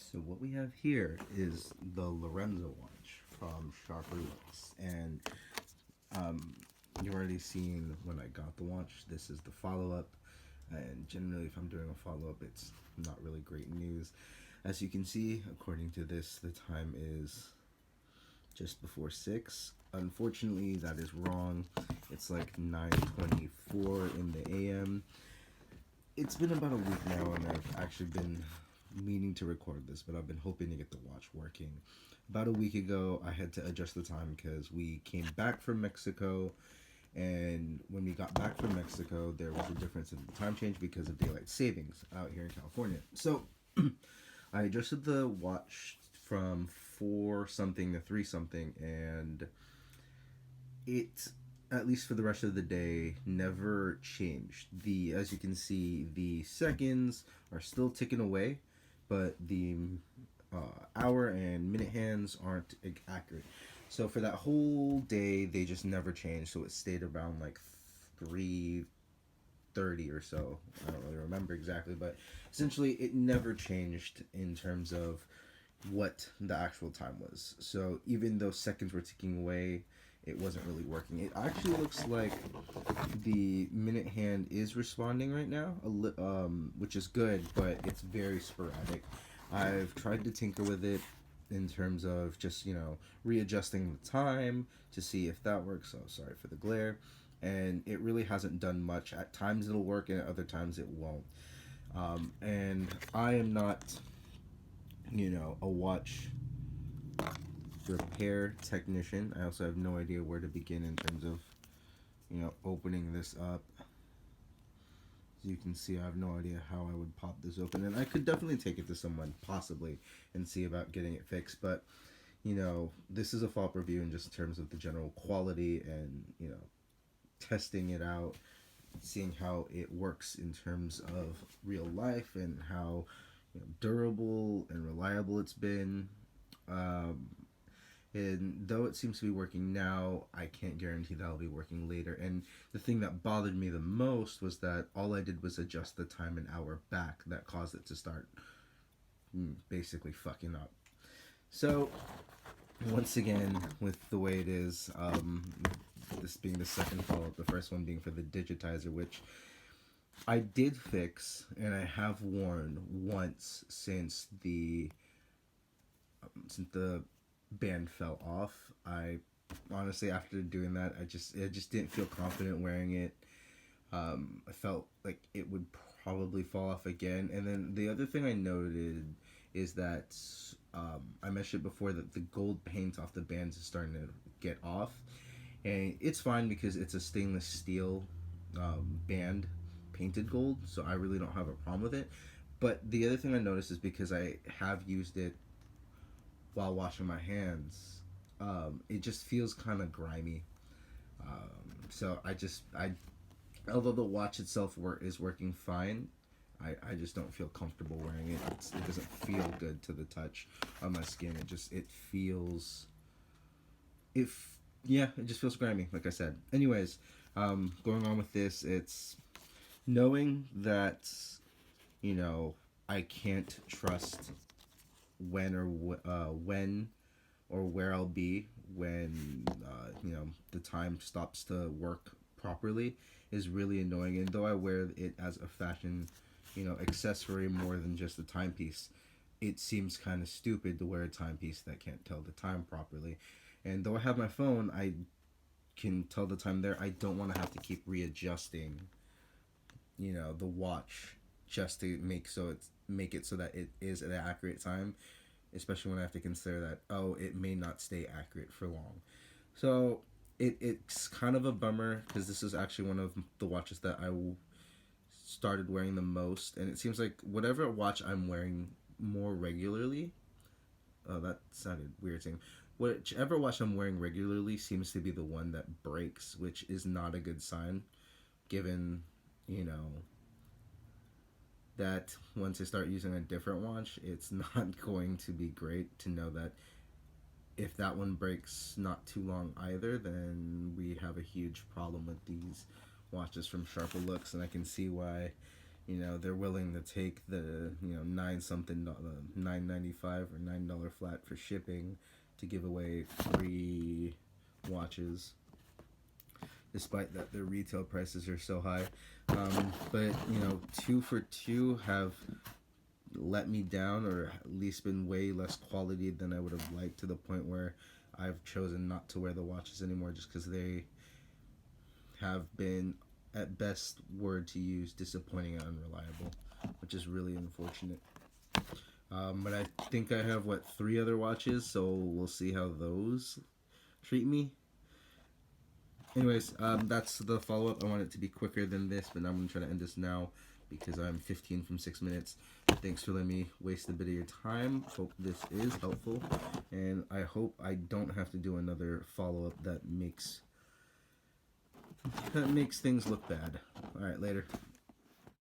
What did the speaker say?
So what we have here is the Lorenzo watch from Sharper Looks, and um, you've already seen when I got the watch. This is the follow up, and generally, if I'm doing a follow up, it's not really great news. As you can see, according to this, the time is just before 6. Unfortunately, that is wrong. It's like 9:24 in the AM. It's been about a week now, and I've actually been meaning to record this, but I've been hoping to get the watch working. About a week ago, I had to adjust the time because we came back from Mexico, and when we got back from Mexico, there was a difference in the time change because of daylight savings out here in California. So I adjusted the watch from 4 something to 3 something, and it, at least for the rest of the day, never changed. The As you can see, the seconds are still ticking away, but the hour and minute hands aren't accurate. So for that whole day, they just never changed. So it stayed around like 3:30 or so. I don't really remember exactly, but essentially it never changed in terms of what the actual time was. So even though seconds were ticking away, it wasn't really working. It actually looks like the minute hand is responding right now, which is good, but it's very sporadic. I've tried to tinker with it in terms of just, readjusting the time to see if that works. So sorry for the glare. And it really hasn't done much. At times it'll work, and at other times it won't. And I am not, a watch repair technician. I also have no idea where to begin in terms of, opening this up. As you can see, I have no idea how I would pop this open, and I could definitely take it to someone possibly and see about getting it fixed. But this is a fault review in just terms of the general quality and testing it out, seeing how it works in terms of real life and how durable and reliable it's been. Um, and though it seems to be working now, I can't guarantee that'll be working later. And the thing that bothered me the most was that all I did was adjust the time an hour back that caused it to start basically fucking up. So, once again, with the way it is, this being the second follow up, the first one being for the Digitizer, which I did fix and I have worn once since the band fell off. I honestly, after doing that, I just didn't feel confident wearing it. I felt like it would probably fall off again. And then the other thing I noted is that I mentioned before that the gold paint off the bands is starting to get off, and it's fine because it's a stainless steel band painted gold, so I really don't have a problem with it. But the other thing I noticed is because I have used it while washing my hands, it just feels kind of grimy. So although the watch itself is working fine, I just don't feel comfortable wearing it. It doesn't feel good to the touch on my skin. It feels, if yeah, it just feels grimy, like I said. Anyways, going on with this, it's knowing that you know I can't trust when or where I'll be when the time stops to work properly is really annoying. And though I wear it as a fashion, accessory more than just a timepiece, it seems kind of stupid to wear a timepiece that can't tell the time properly. And though I have my phone, I can tell the time there. I don't want to have to keep readjusting, the watch just to make it so that it is at an accurate time, especially when I have to consider that, oh, it may not stay accurate for long. So it's kind of a bummer because this is actually one of the watches that started wearing the most, and it seems like whatever watch I'm wearing more regularly, oh, that sounded weird saying, whichever watch I'm wearing regularly seems to be the one that breaks, which is not a good sign, given, you know, that once I start using a different watch, it's not going to be great to know that if that one breaks not too long either, then we have a huge problem with these watches from Sharper Looks, and I can see why, you know, they're willing to take the, you know, nine something, $9.95 or $9 flat for shipping to give away free watches, despite that their retail prices are so high. But you know, 2 for 2 have let me down, or at least been way less quality than I would have liked, to the point where I've chosen not to wear the watches anymore, just because they have been, at best word to use, disappointing and unreliable, which is really unfortunate. But I think I have, what, 3 other watches, so we'll see how those treat me. Anyways, that's the follow-up. I want it to be quicker than this, but I'm going to try to end this now because I'm 15 from 6 minutes. Thanks for letting me waste a bit of your time. Hope this is helpful, and I hope I don't have to do another follow-up that makes things look bad. All right, later.